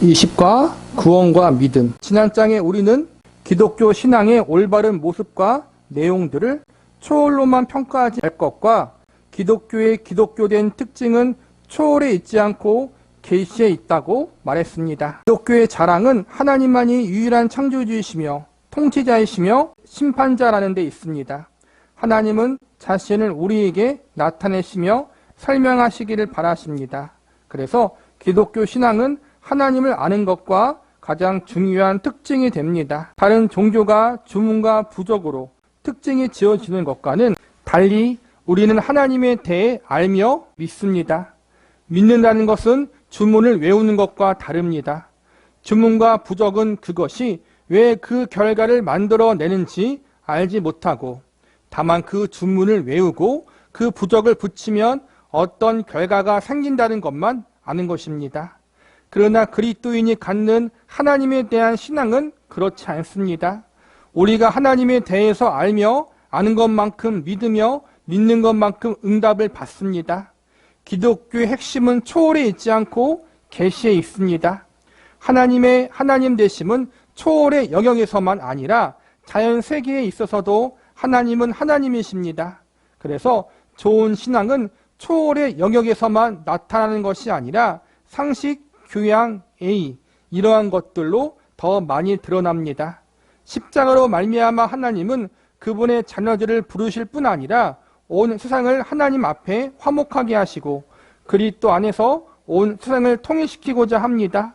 20과 구원과 믿음. 지난 장에 우리는 기독교 신앙의 올바른 모습과 내용들을 초월로만 평가하지 말 것과 기독교의 기독교된 특징은 초월에 있지 않고 계시에 있다고 말했습니다. 기독교의 자랑은 하나님만이 유일한 창조주이시며 통치자이시며 심판자라는 데 있습니다. 하나님은 자신을 우리에게 나타내시며 설명하시기를 바라십니다. 그래서 기독교 신앙은 하나님을 아는 것과 가장 중요한 특징이 됩니다. 다른 종교가 주문과 부적으로 특징이 지어지는 것과는 달리 우리는 하나님에 대해 알며 믿습니다. 믿는다는 것은 주문을 외우는 것과 다릅니다. 주문과 부적은 그것이 왜 그 결과를 만들어내는지 알지 못하고 다만 그 주문을 외우고 그 부적을 붙이면 어떤 결과가 생긴다는 것만 아는 것입니다. 그러나 그리스도인이 갖는 하나님에 대한 신앙은 그렇지 않습니다. 우리가 하나님에 대해서 알며 아는 것만큼 믿으며 믿는 것만큼 응답을 받습니다. 기독교의 핵심은 초월에 있지 않고 계시에 있습니다. 하나님의 하나님 되심은 초월의 영역에서만 아니라 자연 세계에 있어서도 하나님은 하나님이십니다. 그래서 좋은 신앙은 초월의 영역에서만 나타나는 것이 아니라 상식, 교양, 예의 이러한 것들로 더 많이 드러납니다. 십자가로 말미암아 하나님은 그분의 자녀들을 부르실 뿐 아니라 온 세상을 하나님 앞에 화목하게 하시고 그리스도 안에서 온 세상을 통일시키고자 합니다.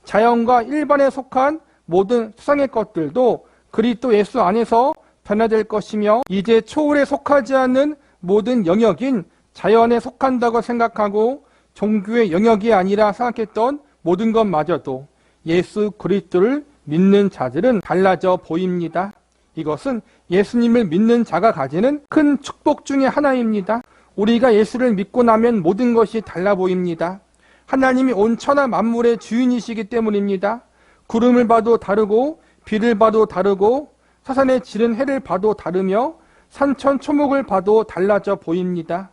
자연과 일반에 속한 모든 세상의 것들도 그리스도 예수 안에서 변화될 것이며 이제 초월에 속하지 않는 모든 영역인 자연에 속한다고 생각하고 종교의 영역이 아니라 생각했던 모든 것마저도 예수 그리스도를 믿는 자들은 달라져 보입니다. 이것은 예수님을 믿는 자가 가지는 큰 축복 중에 하나입니다. 우리가 예수를 믿고 나면 모든 것이 달라 보입니다. 하나님이 온 천하 만물의 주인이시기 때문입니다. 구름을 봐도 다르고 비를 봐도 다르고 사산에 지른 해를 봐도 다르며 산천 초목을 봐도 달라져 보입니다.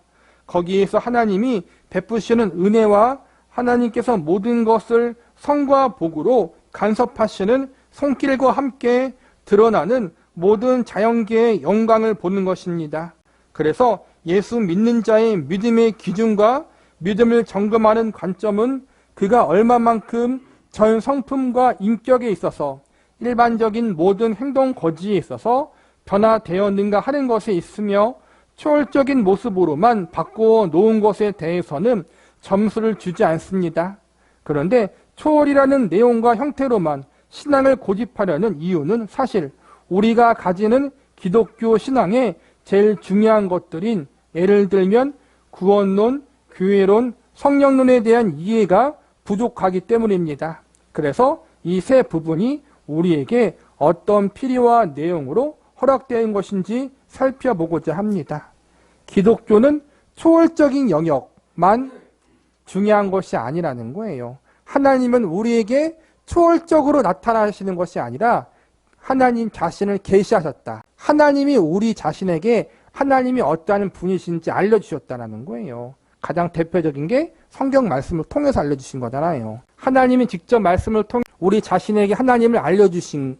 거기에서 하나님이 베푸시는 은혜와 하나님께서 모든 것을 성과 복으로 간섭하시는 손길과 함께 드러나는 모든 자연계의 영광을 보는 것입니다. 그래서 예수 믿는 자의 믿음의 기준과 믿음을 점검하는 관점은 그가 얼마만큼 전 성품과 인격에 있어서 일반적인 모든 행동 거지에 있어서 변화되었는가 하는 것에 있으며 초월적인 모습으로만 바꾸어 놓은 것에 대해서는 점수를 주지 않습니다. 그런데 초월이라는 내용과 형태로만 신앙을 고집하려는 이유는 사실 우리가 가지는 기독교 신앙의 제일 중요한 것들인 예를 들면 구원론, 교회론, 성령론에 대한 이해가 부족하기 때문입니다. 그래서 이 세 부분이 우리에게 어떤 필요와 내용으로 허락된 것인지 살펴보고자 합니다. 기독교는 초월적인 영역만 중요한 것이 아니라는 거예요. 하나님은 우리에게 초월적으로 나타나시는 것이 아니라 하나님 자신을 계시하셨다. 하나님이 우리 자신에게 하나님이 어떠한 분이신지 알려주셨다는 거예요. 가장 대표적인 게 성경 말씀을 통해서 알려주신 거잖아요. 하나님이 직접 말씀을 통해 우리 자신에게 하나님을 알려주신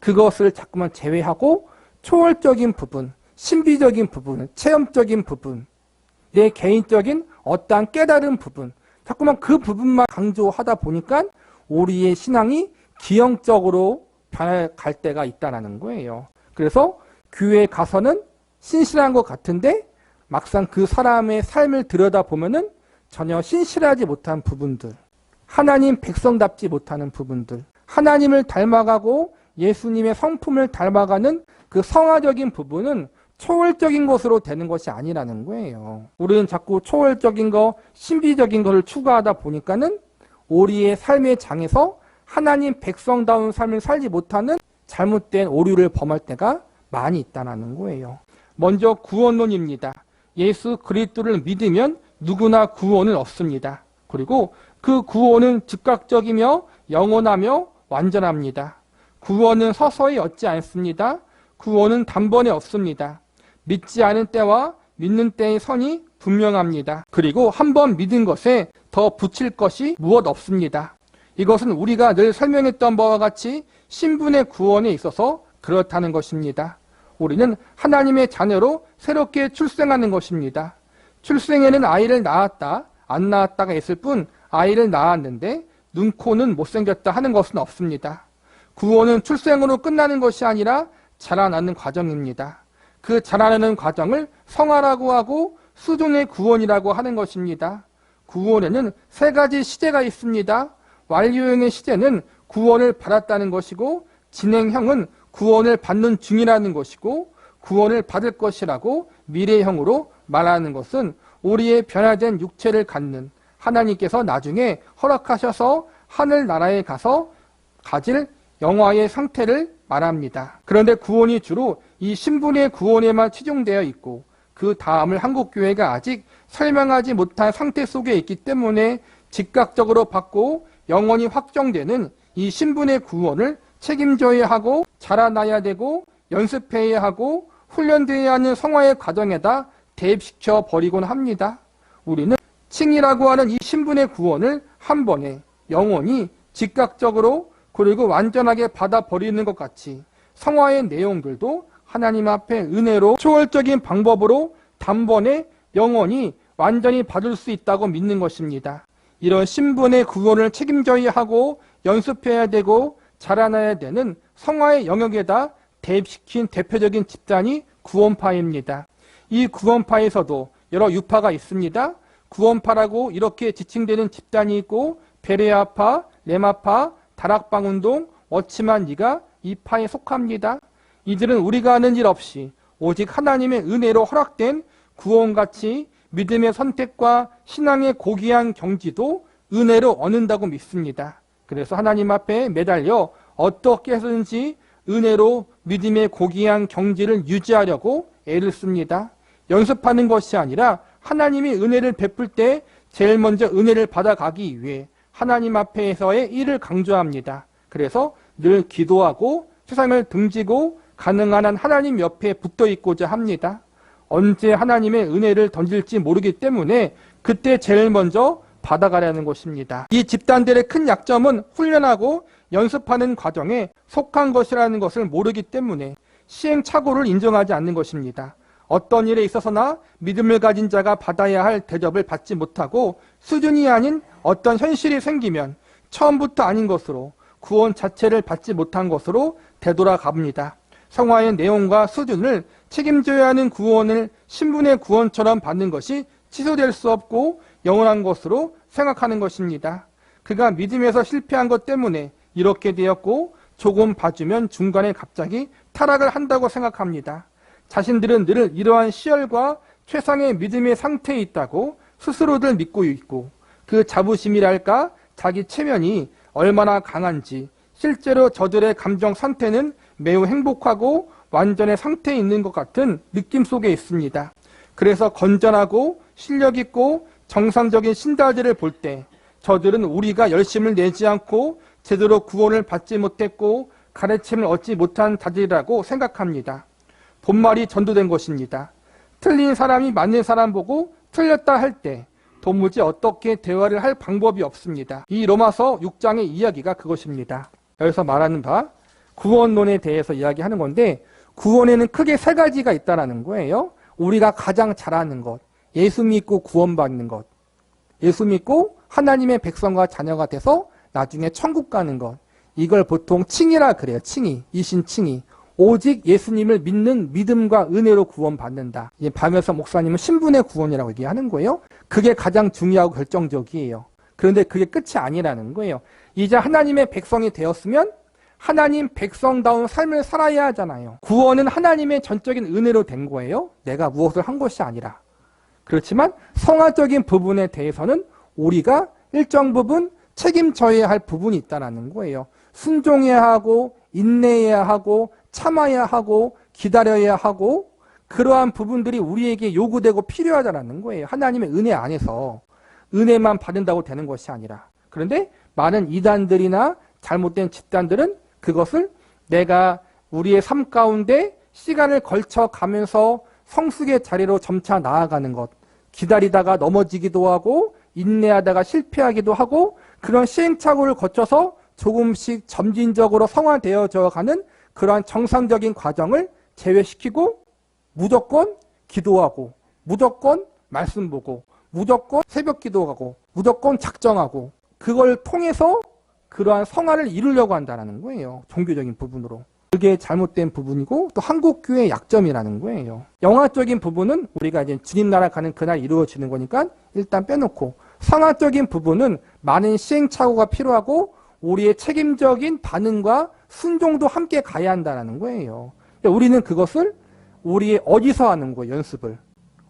그것을 자꾸만 제외하고 초월적인 부분, 신비적인 부분, 체험적인 부분, 내 개인적인 어떠한 깨달은 부분, 자꾸만 그 부분만 강조하다 보니까 우리의 신앙이 기형적으로 변해갈 때가 있다는 거예요. 그래서 교회에 가서는 신실한 것 같은데 막상 그 사람의 삶을 들여다보면은 전혀 신실하지 못한 부분들, 하나님 백성답지 못하는 부분들, 하나님을 닮아가고 예수님의 성품을 닮아가는 그 성화적인 부분은 초월적인 것으로 되는 것이 아니라는 거예요. 우리는 자꾸 초월적인 거, 신비적인 것을 추구하다 보니까는 우리의 삶의 장에서 하나님 백성다운 삶을 살지 못하는 잘못된 오류를 범할 때가 많이 있다는 거예요. 먼저 구원론입니다. 예수 그리스도를 믿으면 누구나 구원은 얻습니다. 그리고 그 구원은 즉각적이며 영원하며 완전합니다. 구원은 서서히 얻지 않습니다. 구원은 단번에 얻습니다. 믿지 않은 때와 믿는 때의 선이 분명합니다. 그리고 한번 믿은 것에 더 붙일 것이 무엇 없습니다. 이것은 우리가 늘 설명했던 바와 같이 신분의 구원에 있어서 그렇다는 것입니다. 우리는 하나님의 자녀로 새롭게 출생하는 것입니다. 출생에는 아이를 낳았다, 안 낳았다가 있을 뿐 아이를 낳았는데 눈, 코는 못생겼다 하는 것은 없습니다. 구원은 출생으로 끝나는 것이 아니라 자라나는 과정입니다. 그 자라나는 과정을 성화라고 하고 수존의 구원이라고 하는 것입니다. 구원에는 세 가지 시제가 있습니다. 완료형의 시제는 구원을 받았다는 것이고, 진행형은 구원을 받는 중이라는 것이고, 구원을 받을 것이라고 미래형으로 말하는 것은 우리의 변화된 육체를 갖는 하나님께서 나중에 허락하셔서 하늘나라에 가서 가질 영화의 상태를 말합니다. 그런데 구원이 주로 이 신분의 구원에만 치중되어 있고, 그 다음을 한국교회가 아직 설명하지 못한 상태 속에 있기 때문에 즉각적으로 받고 영원히 확정되는 이 신분의 구원을 책임져야 하고, 자라나야 되고, 연습해야 하고, 훈련되어야 하는 성화의 과정에다 대입시켜 버리곤 합니다. 우리는 칭이라고 하는 이 신분의 구원을 한 번에 영원히 즉각적으로 그리고 완전하게 받아버리는 것 같이 성화의 내용들도 하나님 앞에 은혜로 초월적인 방법으로 단번에 영원히 완전히 받을 수 있다고 믿는 것입니다. 이런 신분의 구원을 책임져야 하고 연습해야 되고 자라나야 되는 성화의 영역에다 대입시킨 대표적인 집단이 구원파입니다. 이 구원파에서도 여러 유파가 있습니다. 구원파라고 이렇게 지칭되는 집단이 있고, 베레아파, 레마파, 다락방운동, 어치만 이가 이 파에 속합니다. 이들은 우리가 하는 일 없이 오직 하나님의 은혜로 허락된 구원같이 믿음의 선택과 신앙의 고귀한 경지도 은혜로 얻는다고 믿습니다. 그래서 하나님 앞에 매달려 어떻게 해서든지 은혜로 믿음의 고귀한 경지를 유지하려고 애를 씁니다. 연습하는 것이 아니라 하나님이 은혜를 베풀 때 제일 먼저 은혜를 받아가기 위해 하나님 앞에서의 일을 강조합니다. 그래서 늘 기도하고 세상을 등지고 가능한 한 하나님 옆에 붙어 있고자 합니다. 언제 하나님의 은혜를 던질지 모르기 때문에 그때 제일 먼저 받아가려는 것입니다. 이 집단들의 큰 약점은 훈련하고 연습하는 과정에 속한 것이라는 것을 모르기 때문에 시행착오를 인정하지 않는 것입니다. 어떤 일에 있어서나 믿음을 가진 자가 받아야 할 대접을 받지 못하고 수준이 아닌 어떤 현실이 생기면 처음부터 아닌 것으로 구원 자체를 받지 못한 것으로 되돌아갑니다. 성화의 내용과 수준을 책임져야 하는 구원을 신분의 구원처럼 받는 것이 취소될 수 없고 영원한 것으로 생각하는 것입니다. 그가 믿음에서 실패한 것 때문에 이렇게 되었고 조금 봐주면 중간에 갑자기 타락을 한다고 생각합니다. 자신들은 늘 이러한 시열과 최상의 믿음의 상태에 있다고 스스로들 믿고 있고, 그 자부심이랄까 자기 체면이 얼마나 강한지 실제로 저들의 감정 상태는 매우 행복하고 완전의 상태에 있는 것 같은 느낌 속에 있습니다. 그래서 건전하고 실력 있고 정상적인 신자들을 볼 때 저들은 우리가 열심을 내지 않고 제대로 구원을 받지 못했고 가르침을 얻지 못한 자들이라고 생각합니다. 본말이 전도된 것입니다. 틀린 사람이 맞는 사람 보고 틀렸다 할 때 도무지 어떻게 대화를 할 방법이 없습니다. 이 로마서 6장의 이야기가 그것입니다. 여기서 말하는 바 구원론에 대해서 이야기하는 건데, 구원에는 크게 세 가지가 있다는 거예요. 우리가 가장 잘하는 것, 예수 믿고 구원받는 것, 예수 믿고 하나님의 백성과 자녀가 돼서 나중에 천국 가는 것, 이걸 보통 칭이라 그래요. 칭이, 이신칭이. 오직 예수님을 믿는 믿음과 은혜로 구원받는다. 박여서 목사님은 신분의 구원이라고 얘기하는 거예요. 그게 가장 중요하고 결정적이에요. 그런데 그게 끝이 아니라는 거예요. 이제 하나님의 백성이 되었으면 하나님 백성다운 삶을 살아야 하잖아요. 구원은 하나님의 전적인 은혜로 된 거예요. 내가 무엇을 한 것이 아니라. 그렇지만 성화적인 부분에 대해서는 우리가 일정 부분 책임져야 할 부분이 있다는 거예요. 순종해야 하고 인내해야 하고 참아야 하고 기다려야 하고, 그러한 부분들이 우리에게 요구되고 필요하다는 거예요. 하나님의 은혜 안에서 은혜만 받는다고 되는 것이 아니라. 그런데 많은 이단들이나 잘못된 집단들은 그것을 내가 우리의 삶 가운데 시간을 걸쳐 가면서 성숙의 자리로 점차 나아가는 것, 기다리다가 넘어지기도 하고 인내하다가 실패하기도 하고 그런 시행착오를 거쳐서 조금씩 점진적으로 성화되어져 가는 그러한 정상적인 과정을 제외시키고 무조건 기도하고 무조건 말씀 보고 무조건 새벽 기도하고 무조건 작정하고 그걸 통해서 그러한 성화를 이루려고 한다는 거예요. 종교적인 부분으로. 그게 잘못된 부분이고 또 한국교회의 약점이라는 거예요. 영화적인 부분은 우리가 이제 주님 나라 가는 그날 이루어지는 거니까 일단 빼놓고 성화적인 부분은 많은 시행착오가 필요하고 우리의 책임적인 반응과 순종도 함께 가야 한다는 거예요. 우리는 그것을 우리의 어디서 하는 거예요, 연습을.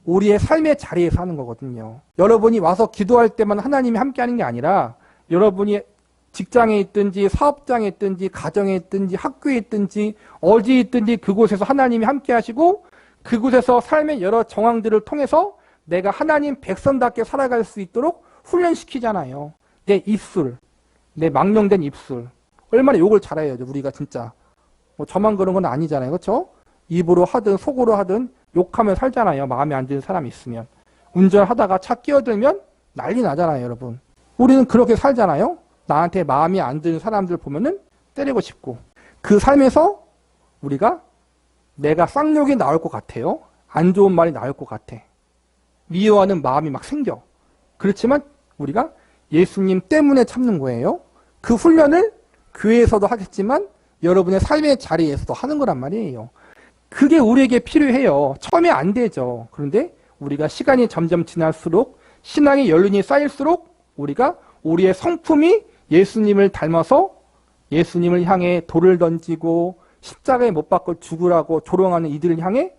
우리의 삶의 자리에서 하는 거거든요. 여러분이 와서 기도할 때만 하나님이 함께 하는 게 아니라 여러분이 직장에 있든지 사업장에 있든지 가정에 있든지 학교에 있든지 어디에 있든지 그곳에서 하나님이 함께 하시고 그곳에서 삶의 여러 정황들을 통해서 내가 하나님 백성답게 살아갈 수 있도록 훈련시키잖아요. 내 입술, 내 망령된 입술. 얼마나 욕을 잘해야죠, 우리가 진짜. 뭐 저만 그런 건 아니잖아요. 그렇죠? 입으로 하든 속으로 하든 욕하면 살잖아요. 마음에 안 드는 사람이 있으면. 운전하다가 차 끼어들면 난리 나잖아요, 여러분. 우리는 그렇게 살잖아요. 나한테 마음이 안 드는 사람들 보면은 때리고 싶고. 그 삶에서 우리가 내가 쌍욕이 나올 것 같아요. 안 좋은 말이 나올 것 같아. 미워하는 마음이 막 생겨. 그렇지만 우리가 예수님 때문에 참는 거예요. 그 훈련을 교회에서도 하겠지만 여러분의 삶의 자리에서도 하는 거란 말이에요. 그게 우리에게 필요해요. 처음에 안 되죠. 그런데 우리가 시간이 점점 지날수록 신앙의 연륜이 쌓일수록 우리가 우리의 성품이 예수님을 닮아서 예수님을 향해 돌을 던지고 십자가에 못 박고 죽으라고 조롱하는 이들을 향해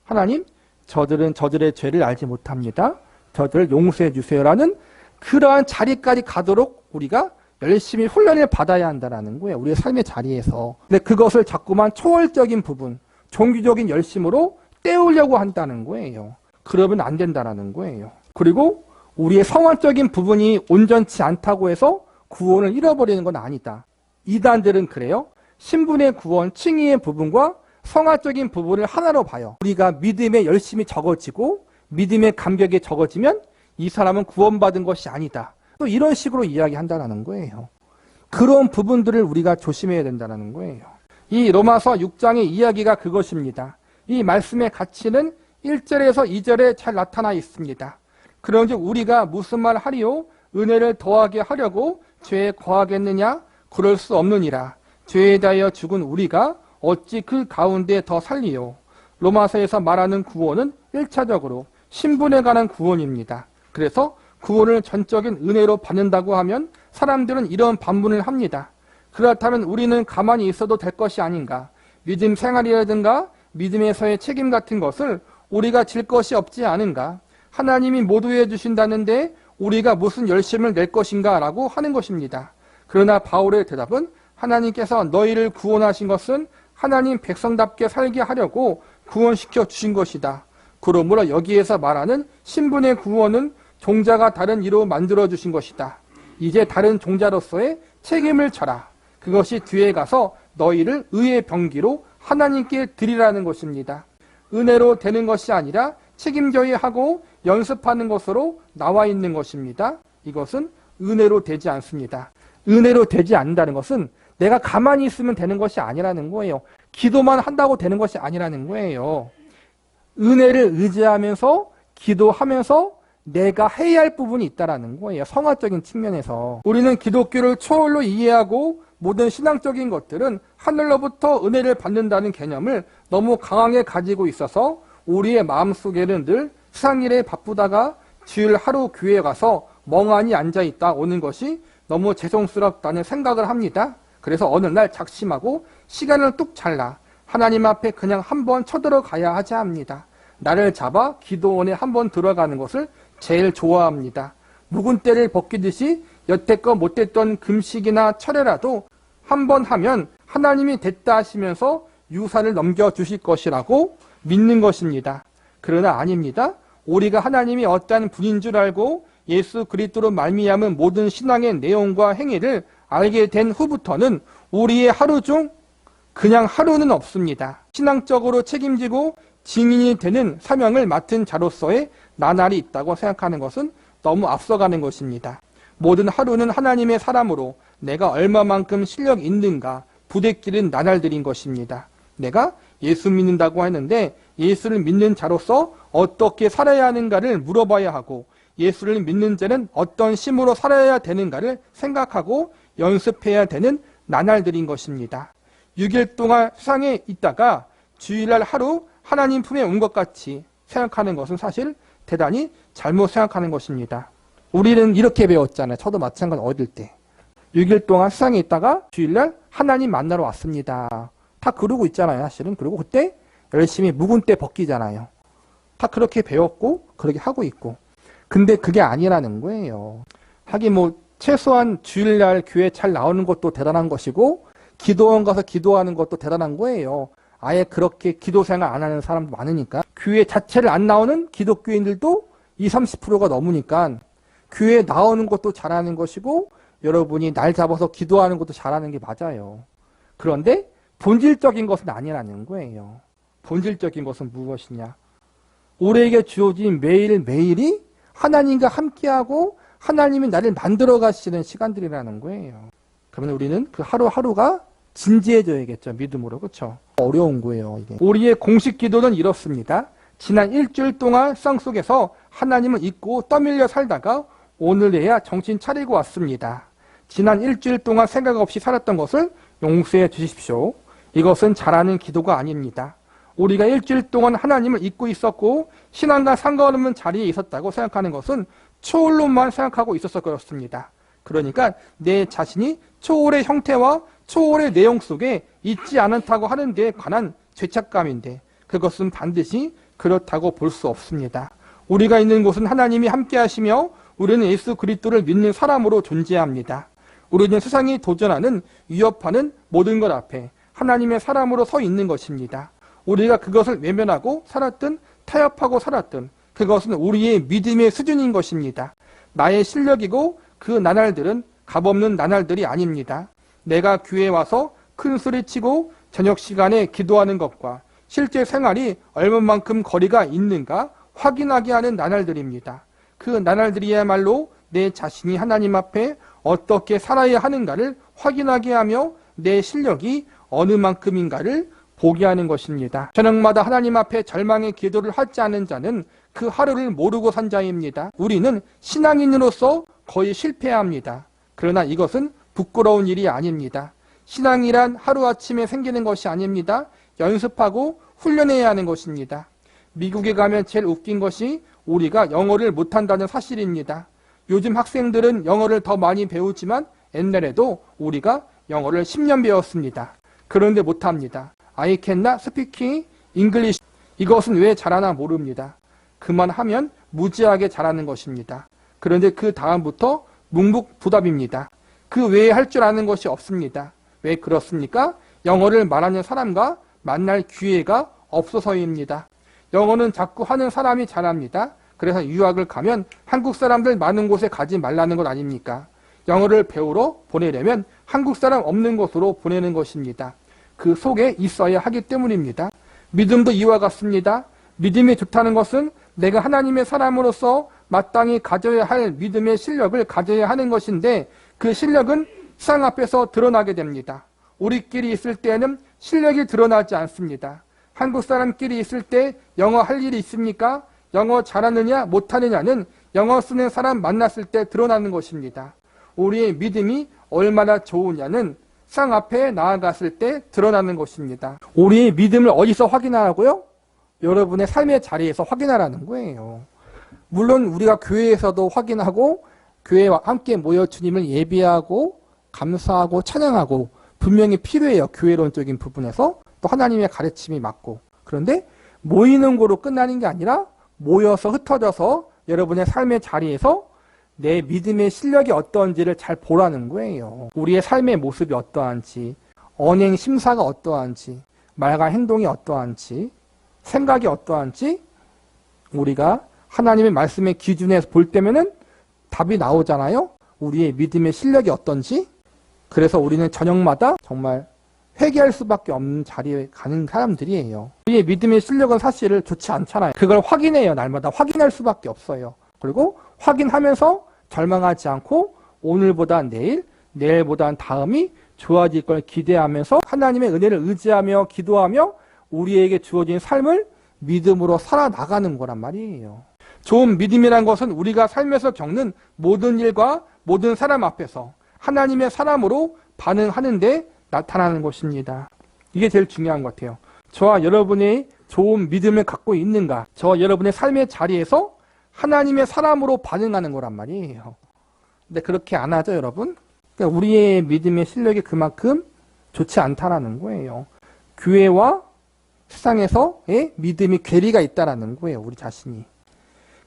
하나님, 저들은 저들의 죄를 알지 못합니다. 저들을 용서해 주세요라는 그러한 자리까지 가도록 우리가 열심히 훈련을 받아야 한다는 거예요. 우리의 삶의 자리에서. 근데 그것을 자꾸만 초월적인 부분, 종교적인 열심으로 때우려고 한다는 거예요. 그러면 안 된다는 거예요. 그리고 우리의 성화적인 부분이 온전치 않다고 해서 구원을 잃어버리는 건 아니다. 이단들은 그래요. 신분의 구원, 칭의의 부분과 성화적인 부분을 하나로 봐요. 우리가 믿음에 열심히 적어지고 믿음의 감격에 적어지면 이 사람은 구원받은 것이 아니다. 또 이런 식으로 이야기한다는 거예요. 그런 부분들을 우리가 조심해야 된다는 거예요. 이 로마서 6장의 이야기가 그것입니다. 이 말씀의 가치는 1절에서 2절에 잘 나타나 있습니다. 그런즉 우리가 무슨 말 하리요? 은혜를 더하게 하려고 죄에 거하겠느냐? 그럴 수 없느니라. 죄에 대하여 죽은 우리가 어찌 그 가운데 더 살리요? 로마서에서 말하는 구원은 1차적으로 신분에 관한 구원입니다. 그래서 구원을 전적인 은혜로 받는다고 하면 사람들은 이런 반문을 합니다. 그렇다면 우리는 가만히 있어도 될 것이 아닌가? 믿음 생활이라든가 믿음에서의 책임 같은 것을 우리가 질 것이 없지 않은가? 하나님이 모두 해주신다는데 우리가 무슨 열심을 낼 것인가? 라고 하는 것입니다. 그러나 바울의 대답은 하나님께서 너희를 구원하신 것은 하나님 백성답게 살게 하려고 구원시켜 주신 것이다. 그러므로 여기에서 말하는 신분의 구원은 종자가 다른 이로 만들어 주신 것이다. 이제 다른 종자로서의 책임을 져라. 그것이 뒤에 가서 너희를 의의 병기로 하나님께 드리라는 것입니다. 은혜로 되는 것이 아니라 책임져야 하고 연습하는 것으로 나와 있는 것입니다. 이것은 은혜로 되지 않습니다. 은혜로 되지 않는다는 것은 내가 가만히 있으면 되는 것이 아니라는 거예요. 기도만 한다고 되는 것이 아니라는 거예요. 은혜를 의지하면서 기도하면서 내가 해야 할 부분이 있다는 거예요. 성화적인 측면에서. 우리는 기독교를 초월로 이해하고 모든 신앙적인 것들은 하늘로부터 은혜를 받는다는 개념을 너무 강하게 가지고 있어서 우리의 마음속에는 늘 세상 일에 바쁘다가 주일 하루 교회에 가서 멍하니 앉아있다 오는 것이 너무 죄송스럽다는 생각을 합니다. 그래서 어느 날 작심하고 시간을 뚝 잘라 하나님 앞에 그냥 한번 쳐들어가야 하지 합니다. 나를 잡아 기도원에 한번 들어가는 것을 제일 좋아합니다. 묵은 때를 벗기듯이 여태껏 못했던 금식이나 철회라도 한번 하면 하나님이 됐다 하시면서 유산을 넘겨주실 것이라고 믿는 것입니다. 그러나 아닙니다. 우리가 하나님이 어떠한 분인 줄 알고 예수 그리스도로 말미암은 모든 신앙의 내용과 행위를 알게 된 후부터는 우리의 하루 중 그냥 하루는 없습니다. 신앙적으로 책임지고 증인이 되는 사명을 맡은 자로서의 나날이 있다고 생각하는 것은 너무 앞서가는 것입니다. 모든 하루는 하나님의 사람으로 내가 얼마만큼 실력이 있는가 부대끼는 나날들인 것입니다. 내가 예수 믿는다고 하는데 예수를 믿는 자로서 어떻게 살아야 하는가를 물어봐야 하고 예수를 믿는 자는 어떤 심으로 살아야 되는가를 생각하고 연습해야 되는 나날들인 것입니다. 6일 동안 세상에 있다가 주일날 하루 하나님 품에 온 것 같이 생각하는 것은 사실 대단히 잘못 생각하는 것입니다. 우리는 이렇게 배웠잖아요. 저도 마찬가지로 어릴 때. 6일 동안 세상에 있다가 주일날 하나님 만나러 왔습니다. 다 그러고 있잖아요. 사실은. 그리고 그때 열심히 묵은 때 벗기잖아요. 다 그렇게 배웠고 그렇게 하고 있고. 근데 그게 아니라는 거예요. 하긴 최소한 주일날 교회 잘 나오는 것도 대단한 것이고 기도원 가서 기도하는 것도 대단한 거예요. 아예 그렇게 기도 생활 안 하는 사람도 많으니까. 교회 자체를 안 나오는 기독교인들도 20, 30%가 넘으니까 교회에 나오는 것도 잘하는 것이고 여러분이 날 잡아서 기도하는 것도 잘하는 게 맞아요. 그런데 본질적인 것은 아니라는 거예요. 본질적인 것은 무엇이냐? 우리에게 주어진 매일매일이 하나님과 함께하고 하나님이 나를 만들어 가시는 시간들이라는 거예요. 그러면 우리는 그 하루하루가 진지해져야겠죠. 믿음으로. 그렇죠? 어려운 거예요. 이게. 우리의 공식 기도는 이렇습니다. 지난 일주일 동안 세상 속에서 하나님을 잊고 떠밀려 살다가 오늘에야 정신 차리고 왔습니다. 지난 일주일 동안 생각 없이 살았던 것을 용서해 주십시오. 이것은 잘하는 기도가 아닙니다. 우리가 일주일 동안 하나님을 잊고 있었고 신앙과 상관없는 자리에 있었다고 생각하는 것은 초월로만 생각하고 있어서 그렇습니다. 그러니까 내 자신이 초월의 형태와 초월의 내용 속에 있지 않다고 하는 데에 관한 죄책감인데 그것은 반드시 그렇다고 볼 수 없습니다. 우리가 있는 곳은 하나님이 함께 하시며 우리는 예수 그리스도를 믿는 사람으로 존재합니다. 우리는 세상이 도전하는 위협하는 모든 것 앞에 하나님의 사람으로 서 있는 것입니다. 우리가 그것을 외면하고 살았든 타협하고 살았든 그것은 우리의 믿음의 수준인 것입니다. 나의 실력이고 그 나날들은 값없는 나날들이 아닙니다. 내가 교회에 와서 큰 소리치고 저녁 시간에 기도하는 것과 실제 생활이 얼마만큼 거리가 있는가 확인하게 하는 나날들입니다. 그 나날들이야말로 내 자신이 하나님 앞에 어떻게 살아야 하는가를 확인하게 하며 내 실력이 어느 만큼인가를 보게 하는 것입니다. 저녁마다 하나님 앞에 절망의 기도를 하지 않은 자는 그 하루를 모르고 산 자입니다. 우리는 신앙인으로서 거의 실패합니다. 그러나 이것은 부끄러운 일이 아닙니다. 신앙이란 하루아침에 생기는 것이 아닙니다. 연습하고 훈련해야 하는 것입니다. 미국에 가면 제일 웃긴 것이 우리가 영어를 못한다는 사실입니다. 요즘 학생들은 영어를 더 많이 배우지만 옛날에도 우리가 영어를 10년 배웠습니다. 그런데 못합니다. I cannot speak English. 이것은 왜 잘하나 모릅니다. 그만하면 무지하게 잘하는 것입니다. 그런데 그 다음부터 묵묵부답입니다. 그 외에 할 줄 아는 것이 없습니다. 왜 그렇습니까? 영어를 말하는 사람과 만날 기회가 없어서입니다. 영어는 자꾸 하는 사람이 잘합니다. 그래서 유학을 가면 한국 사람들 많은 곳에 가지 말라는 것 아닙니까? 영어를 배우러 보내려면 한국 사람 없는 곳으로 보내는 것입니다. 그 속에 있어야 하기 때문입니다. 믿음도 이와 같습니다. 믿음이 좋다는 것은 내가 하나님의 사람으로서 마땅히 가져야 할 믿음의 실력을 가져야 하는 것인데 그 실력은 세상 앞에서 드러나게 됩니다. 우리끼리 있을 때는 실력이 드러나지 않습니다. 한국 사람끼리 있을 때 영어 할 일이 있습니까? 영어 잘하느냐 못하느냐는 영어 쓰는 사람 만났을 때 드러나는 것입니다. 우리의 믿음이 얼마나 좋으냐는 세상 앞에 나아갔을 때 드러나는 것입니다. 우리의 믿음을 어디서 확인하라고요? 여러분의 삶의 자리에서 확인하라는 거예요. 물론 우리가 교회에서도 확인하고 교회와 함께 모여 주님을 예배하고 감사하고 찬양하고 분명히 필요해요. 교회론적인 부분에서 또 하나님의 가르침이 맞고. 그런데 모이는 거로 끝나는 게 아니라 모여서 흩어져서 여러분의 삶의 자리에서 내 믿음의 실력이 어떠한지를 잘 보라는 거예요. 우리의 삶의 모습이 어떠한지, 언행 심사가 어떠한지, 말과 행동이 어떠한지, 생각이 어떠한지 우리가 하나님의 말씀의 기준에서 볼 때면은 답이 나오잖아요. 우리의 믿음의 실력이 어떤지. 그래서 우리는 저녁마다 정말 회개할 수밖에 없는 자리에 가는 사람들이에요. 우리의 믿음의 실력은 사실 좋지 않잖아요. 그걸 확인해요. 날마다 확인할 수밖에 없어요. 그리고 확인하면서 절망하지 않고 오늘보다 내일, 내일보다 다음이 좋아질 걸 기대하면서 하나님의 은혜를 의지하며 기도하며 우리에게 주어진 삶을 믿음으로 살아나가는 거란 말이에요. 좋은 믿음이란 것은 우리가 삶에서 겪는 모든 일과 모든 사람 앞에서 하나님의 사람으로 반응하는데 나타나는 것입니다. 이게 제일 중요한 것 같아요. 저와 여러분의 좋은 믿음을 갖고 있는가? 저와 여러분의 삶의 자리에서 하나님의 사람으로 반응하는 거란 말이에요. 근데 그렇게 안 하죠, 여러분? 그러니까 우리의 믿음의 실력이 그만큼 좋지 않다라는 거예요. 교회와 세상에서의 믿음이 괴리가 있다라는 거예요, 우리 자신이.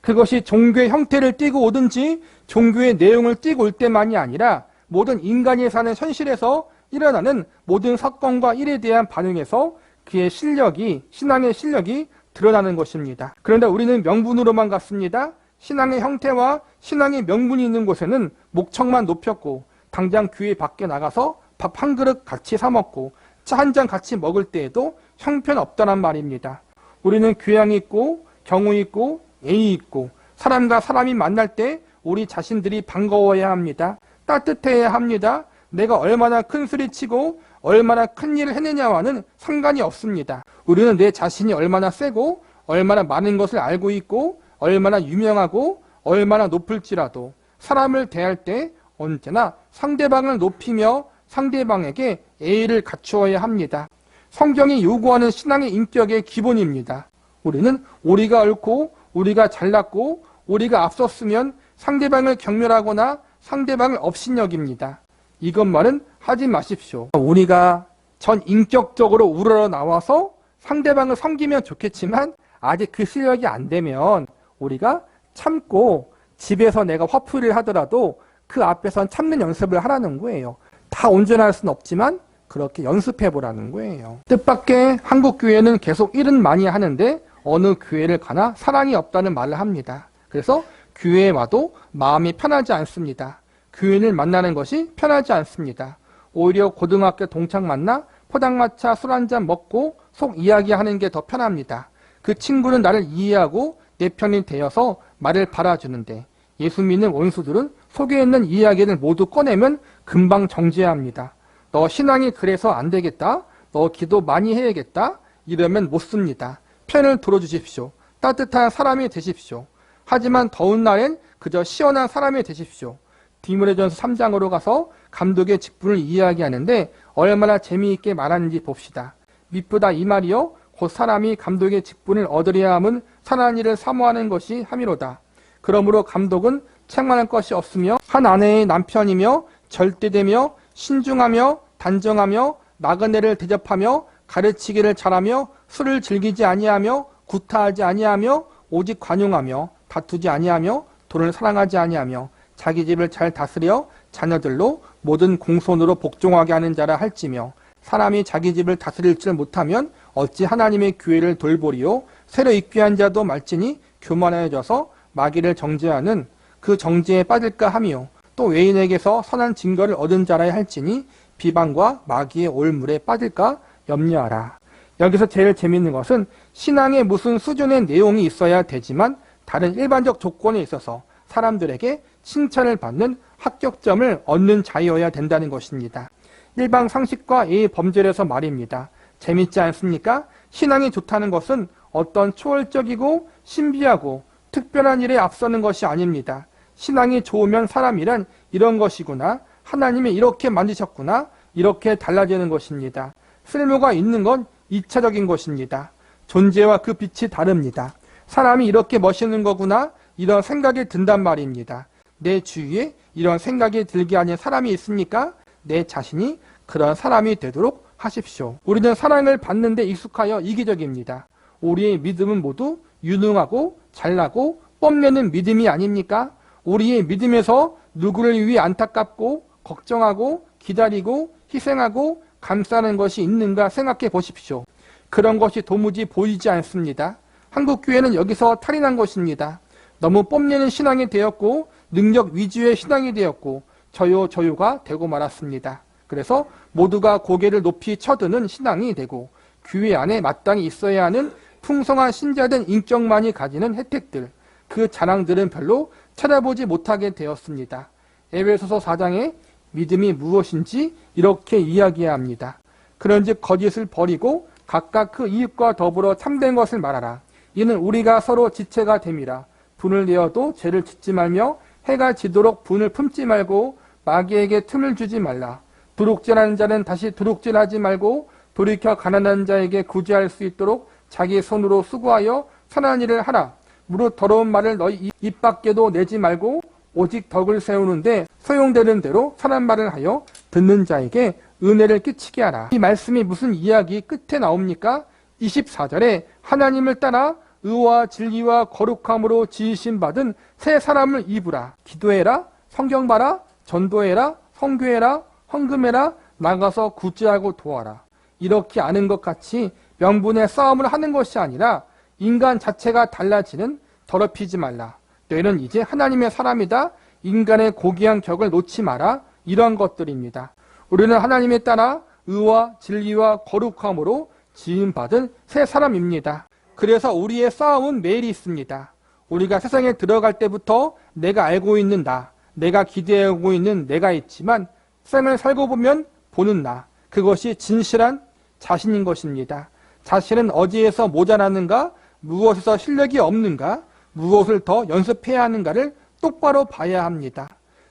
그것이 종교의 형태를 띠고 오든지 종교의 내용을 띠고 올 때만이 아니라 모든 인간이 사는 현실에서 일어나는 모든 사건과 일에 대한 반응에서 그의 실력이, 신앙의 실력이 드러나는 것입니다. 그런데 우리는 명분으로만 갔습니다. 신앙의 형태와 신앙의 명분이 있는 곳에는 목청만 높였고 당장 교회 밖에 나가서 밥 한 그릇 같이 사 먹고 차 한 잔 같이 먹을 때에도 형편없다란 말입니다. 우리는 교양이 있고 경우 있고 예의 있고 사람과 사람이 만날 때 우리 자신들이 반가워야 합니다. 따뜻해야 합니다. 내가 얼마나 큰 소리치고 얼마나 큰 일을 해내냐와는 상관이 없습니다. 우리는 내 자신이 얼마나 세고 얼마나 많은 것을 알고 있고 얼마나 유명하고 얼마나 높을지라도 사람을 대할 때 언제나 상대방을 높이며 상대방에게 예의를 갖추어야 합니다. 성경이 요구하는 신앙의 인격의 기본입니다. 우리는 우리가 옳고 우리가 잘났고 우리가 앞섰으면 상대방을 경멸하거나 상대방을 업신여깁니다. 이것만은 하지 마십시오. 우리가 전 인격적으로 우러러 나와서 상대방을 섬기면 좋겠지만 아직 그 실력이 안 되면 우리가 참고 집에서 내가 화풀이를 하더라도 그 앞에선 참는 연습을 하라는 거예요. 다 온전할 수는 없지만 그렇게 연습해보라는 거예요. 뜻밖의 한국교회는 계속 일은 많이 하는데 어느 교회를 가나 사랑이 없다는 말을 합니다. 그래서 교회에 와도 마음이 편하지 않습니다. 교인을 만나는 것이 편하지 않습니다. 오히려 고등학교 동창 만나 포장마차 술 한잔 먹고 속 이야기하는 게 더 편합니다. 그 친구는 나를 이해하고 내 편이 되어서 말을 바라주는데 예수 믿는 원수들은 속에 있는 이야기를 모두 꺼내면 금방 정죄합니다. 너 신앙이 그래서 안 되겠다. 너 기도 많이 해야겠다. 이러면 못 씁니다. 편을 들어주십시오. 따뜻한 사람이 되십시오. 하지만 더운 날엔 그저 시원한 사람이 되십시오. 디모데전서 3장으로 가서 감독의 직분을 이야기하는데 얼마나 재미있게 말하는지 봅시다. 미쁘다 이 말이요 곧 사람이 감독의 직분을 얻으려 함은 선한 일을 사모하는 것이 함이로다. 그러므로 감독은 책망할 것이 없으며 한 아내의 남편이며 절대되며 신중하며 단정하며 나그네를 대접하며 가르치기를 잘하며 술을 즐기지 아니하며 구타하지 아니하며 오직 관용하며 다투지 아니하며 돈을 사랑하지 아니하며 자기 집을 잘 다스려 자녀들로 모든 공손으로 복종하게 하는 자라 할지며 사람이 자기 집을 다스릴 줄 못하면 어찌 하나님의 교회를 돌보리요. 새로 입귀한 자도 말지니 교만해져서 마귀를 정죄하는 그 정죄에 빠질까 하며 또 외인에게서 선한 증거를 얻은 자라 할지니 비방과 마귀의 올물에 빠질까 염려하라. 여기서 제일 재미있는 것은 신앙에 무슨 수준의 내용이 있어야 되지만 다른 일반적 조건에 있어서 사람들에게 칭찬을 받는 합격점을 얻는 자여야 된다는 것입니다. 일반 상식과 예의 범절에서 말입니다. 재밌지 않습니까? 신앙이 좋다는 것은 어떤 초월적이고 신비하고 특별한 일에 앞서는 것이 아닙니다. 신앙이 좋으면 사람이란 이런 것이구나. 하나님이 이렇게 만드셨구나. 이렇게 달라지는 것입니다. 쓸모가 있는 건 2차적인 것입니다. 존재와 그 빛이 다릅니다. 사람이 이렇게 멋있는 거구나. 이런 생각이 든단 말입니다. 내 주위에 이런 생각이 들게 하는 사람이 있습니까? 내 자신이 그런 사람이 되도록 하십시오. 우리는 사랑을 받는 데 익숙하여 이기적입니다. 우리의 믿음은 모두 유능하고 잘나고 뽐내는 믿음이 아닙니까? 우리의 믿음에서 누구를 위해 안타깝고 걱정하고 기다리고 희생하고 감싸는 것이 있는가 생각해 보십시오. 그런 것이 도무지 보이지 않습니다. 한국교회는 여기서 탈이 난 것입니다. 너무 뽐내는 신앙이 되었고 능력 위주의 신앙이 되었고 저요가 되고 말았습니다. 그래서 모두가 고개를 높이 쳐드는 신앙이 되고 교회 안에 마땅히 있어야 하는 풍성한 신자된 인격만이 가지는 혜택들, 그 자랑들은 별로 찾아보지 못하게 되었습니다. 에베소서 4장에 믿음이 무엇인지 이렇게 이야기해야 합니다. 그런즉 거짓을 버리고 각각 그 이웃과 더불어 참된 것을 말하라. 이는 우리가 서로 지체가 됨이라. 분을 내어도 죄를 짓지 말며 해가 지도록 분을 품지 말고 마귀에게 틈을 주지 말라. 도둑질하는 자는 다시 도둑질하지 말고 돌이켜 가난한 자에게 구제할 수 있도록 자기 손으로 수고하여 선한 일을 하라. 무릇 더러운 말을 너희 입 밖에도 내지 말고 오직 덕을 세우는데 소용되는 대로 선한 말을 하여 듣는 자에게 은혜를 끼치게 하라. 이 말씀이 무슨 이야기 끝에 나옵니까? 24절에 하나님을 따라 의와 진리와 거룩함으로 지으심 받은 새 사람을 입으라. 기도해라, 성경 봐라, 전도해라, 선교해라, 헌금해라, 나가서 구제하고 도와라. 이렇게 아는 것 같이 명분의 싸움을 하는 것이 아니라 인간 자체가 달라지는 더럽히지 말라. 너희는 이제 하나님의 사람이다. 인간의 고귀한 격을 놓지 마라. 이러한 것들입니다. 우리는 하나님에 따라 의와 진리와 거룩함으로 지음받은 새 사람입니다. 그래서 우리의 싸움은 매일 있습니다. 우리가 세상에 들어갈 때부터 내가 알고 있는 나, 내가 기대하고 있는 내가 있지만 세상을 살고 보면 보는 나, 그것이 진실한 자신인 것입니다. 자신은 어디에서 모자라는가, 무엇에서 실력이 없는가, 무엇을 더 연습해야 하는가를 똑바로 봐야 합니다.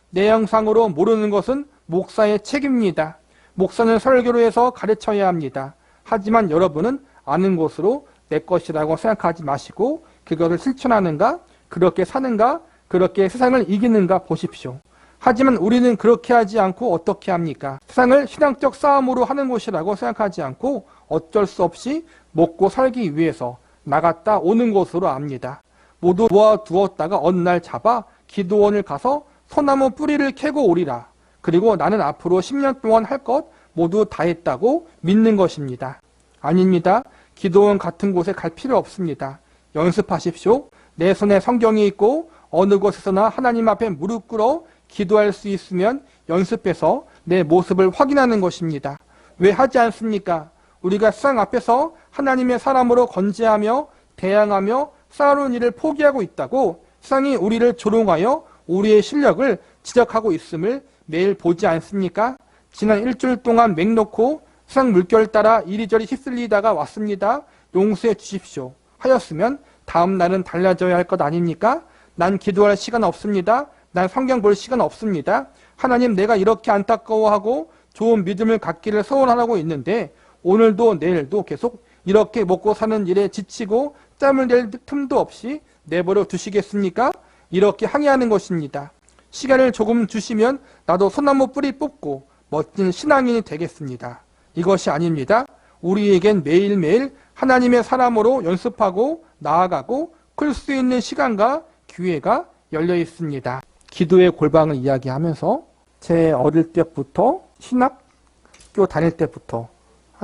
내 형상으로 모르는 것은 목사의 책임입니다. 목사는 설교로 해서 가르쳐야 합니다. 하지만 여러분은 아는 것으로 내 것이라고 생각하지 마시고 그것을 실천하는가, 그렇게 사는가, 그렇게 세상을 이기는가 보십시오. 하지만 우리는 그렇게 하지 않고 어떻게 합니까? 세상을 신앙적 싸움으로 하는 것이라고 생각하지 않고 어쩔 수 없이 먹고 살기 위해서 나갔다 오는 것으로 압니다. 모두 모아두었다가 어느 날 잡아 기도원을 가서 소나무 뿌리를 캐고 오리라. 그리고 나는 앞으로 10년 동안 할 것 모두 다 했다고 믿는 것입니다. 아닙니다. 기도원 같은 곳에 갈 필요 없습니다. 연습하십시오. 내 손에 성경이 있고 어느 곳에서나 하나님 앞에 무릎 꿇어 기도할 수 있으면 연습해서 내 모습을 확인하는 것입니다. 왜 하지 않습니까? 우리가 세상 앞에서 하나님의 사람으로 건재하며 대항하며 싸우는 일을 포기하고 있다고 세상이 우리를 조롱하여 우리의 실력을 지적하고 있음을 매일 보지 않습니까? 지난 일주일 동안 맹 놓고 세상 물결 따라 이리저리 휩쓸리다가 왔습니다. 용서해 주십시오. 하였으면 다음 날은 달라져야 할 것 아닙니까? 난 기도할 시간 없습니다. 난 성경 볼 시간 없습니다. 하나님, 내가 이렇게 안타까워하고 좋은 믿음을 갖기를 소원하고 있는데 오늘도 내일도 계속 이렇게 먹고 사는 일에 지치고 짬을 낼 틈도 없이 내버려 두시겠습니까? 이렇게 항의하는 것입니다. 시간을 조금 주시면 나도 소나무 뿌리 뽑고 멋진 신앙인이 되겠습니다. 이것이 아닙니다. 우리에겐 매일매일 하나님의 사람으로 연습하고 나아가고 클 수 있는 시간과 기회가 열려 있습니다. 기도의 골방을 이야기하면서 제 어릴 때부터 신학교 다닐 때부터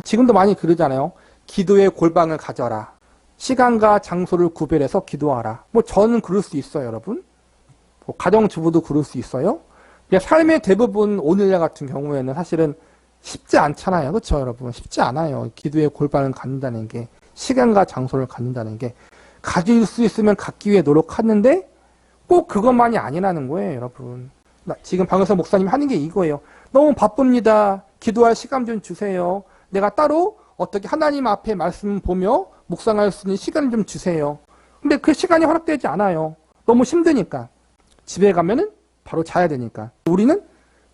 지금도 많이 그러잖아요. 기도의 골방을 가져라. 시간과 장소를 구별해서 기도하라. 저는 그럴 수 있어요, 여러분. 가정주부도 그럴 수 있어요. 삶의 대부분 오늘날 같은 경우에는 사실은 쉽지 않잖아요. 그렇죠, 여러분? 쉽지 않아요. 기도의 골방을 갖는다는 게, 시간과 장소를 갖는다는 게. 가질 수 있으면 갖기 위해 노력하는데 꼭 그것만이 아니라는 거예요, 여러분. 지금 방에서 목사님이 하는 게 이거예요. 너무 바쁩니다. 기도할 시간 좀 주세요. 내가 따로 어떻게 하나님 앞에 말씀 보며 묵상할 수 있는 시간 좀 주세요. 근데 그 시간이 허락되지 않아요. 너무 힘드니까. 집에 가면은 바로 자야 되니까. 우리는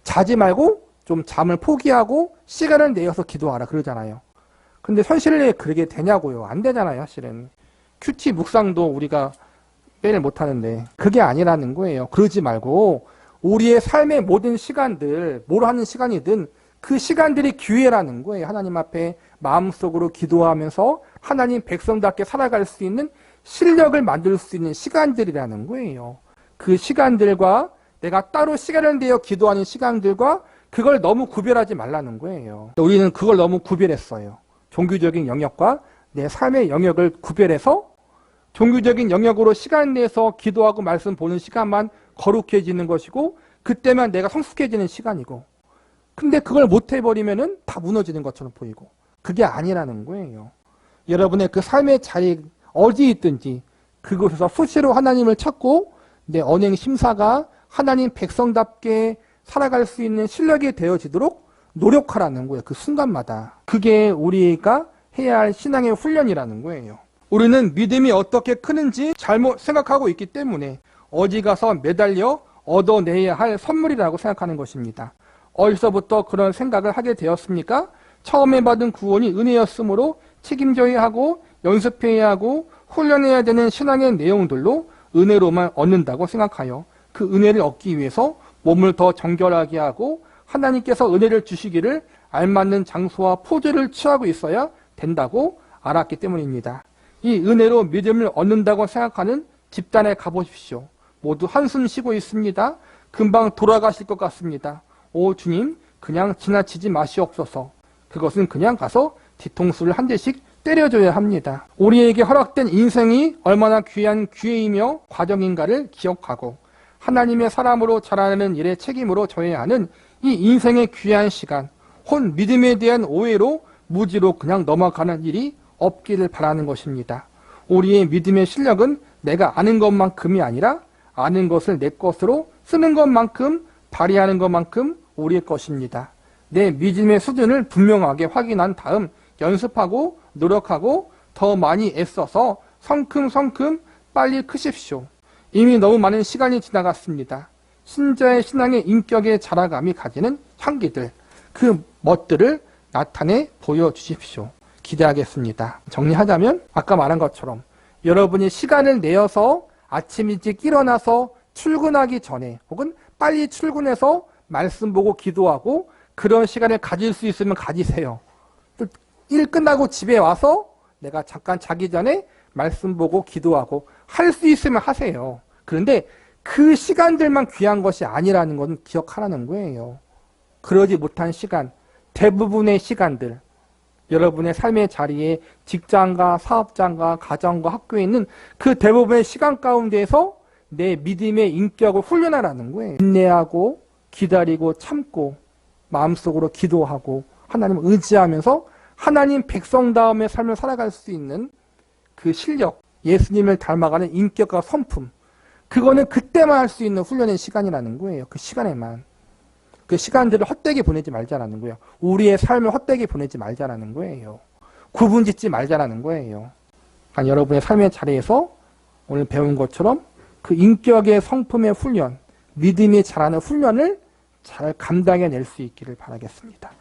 자지 말고 좀 잠을 포기하고 시간을 내어서 기도하라 그러잖아요. 근데 현실에 그러게 되냐고요. 안 되잖아요, 사실은. 큐티 묵상도 우리가 매일 못하는데 그게 아니라는 거예요. 그러지 말고 우리의 삶의 모든 시간들, 뭘 하는 시간이든 그 시간들이 기회라는 거예요. 하나님 앞에 마음속으로 기도하면서 하나님 백성답게 살아갈 수 있는 실력을 만들 수 있는 시간들이라는 거예요. 그 시간들과 내가 따로 시간을 내어 기도하는 시간들과 그걸 너무 구별하지 말라는 거예요. 우리는 그걸 너무 구별했어요. 종교적인 영역과 내 삶의 영역을 구별해서 종교적인 영역으로 시간 내서 기도하고 말씀 보는 시간만 거룩해지는 것이고 그때만 내가 성숙해지는 시간이고 근데 그걸 못해버리면은 다 무너지는 것처럼 보이고 그게 아니라는 거예요. 여러분의 그 삶의 자리 어디 있든지 그곳에서 수시로 하나님을 찾고 내 언행 심사가 하나님 백성답게 살아갈 수 있는 실력이 되어지도록 노력하라는 거예요. 그 순간마다. 그게 우리가 해야 할 신앙의 훈련이라는 거예요. 우리는 믿음이 어떻게 크는지 잘못 생각하고 있기 때문에 어디 가서 매달려 얻어내야 할 선물이라고 생각하는 것입니다. 어디서부터 그런 생각을 하게 되었습니까? 처음에 받은 구원이 은혜였으므로 책임져야 하고 연습해야 하고 훈련해야 되는 신앙의 내용들로 은혜로만 얻는다고 생각하여 그 은혜를 얻기 위해서 몸을 더 정결하게 하고 하나님께서 은혜를 주시기를 알맞는 장소와 포즈를 취하고 있어야 된다고 알았기 때문입니다. 이 은혜로 믿음을 얻는다고 생각하는 집단에 가보십시오. 모두 한숨 쉬고 있습니다. 금방 돌아가실 것 같습니다. 오 주님, 그냥 지나치지 마시옵소서. 그것은 그냥 가서 뒤통수를 한 대씩 때려줘야 합니다. 우리에게 허락된 인생이 얼마나 귀한 기회이며 과정인가를 기억하고 하나님의 사람으로 자라는 일에 책임으로 져야 하는 이 인생의 귀한 시간, 혼 믿음에 대한 오해로 무지로 그냥 넘어가는 일이 없기를 바라는 것입니다. 우리의 믿음의 실력은 내가 아는 것만큼이 아니라 아는 것을 내 것으로 쓰는 것만큼, 발휘하는 것만큼 우리의 것입니다. 내 믿음의 수준을 분명하게 확인한 다음 연습하고 노력하고 더 많이 애써서 성큼성큼 빨리 크십시오. 이미 너무 많은 시간이 지나갔습니다. 신자의 신앙의 인격의 자라감이 가지는 향기들, 그 멋들을 나타내 보여주십시오. 기대하겠습니다. 정리하자면 아까 말한 것처럼 여러분이 시간을 내어서 아침 일찍 일어나서 출근하기 전에 혹은 빨리 출근해서 말씀 보고 기도하고 그런 시간을 가질 수 있으면 가지세요. 일 끝나고 집에 와서 내가 잠깐 자기 전에 말씀 보고 기도하고 할 수 있으면 하세요. 그런데 그 시간들만 귀한 것이 아니라는 건 기억하라는 거예요. 그러지 못한 시간, 대부분의 시간들, 여러분의 삶의 자리에 직장과 사업장과 가정과 학교에 있는 그 대부분의 시간 가운데에서 내 믿음의 인격을 훈련하라는 거예요. 인내하고 기다리고 참고 마음속으로 기도하고 하나님을 의지하면서 하나님 백성다움의 삶을 살아갈 수 있는 그 실력, 예수님을 닮아가는 인격과 성품, 그거는 그때만 할 수 있는 훈련의 시간이라는 거예요. 그 시간에만. 그 시간들을 헛되게 보내지 말자라는 거예요. 우리의 삶을 헛되게 보내지 말자라는 거예요. 구분짓지 말자라는 거예요. 그러니까 여러분의 삶의 자리에서 오늘 배운 것처럼 그 인격의 성품의 훈련, 믿음이 자라는 훈련을 잘 감당해낼 수 있기를 바라겠습니다.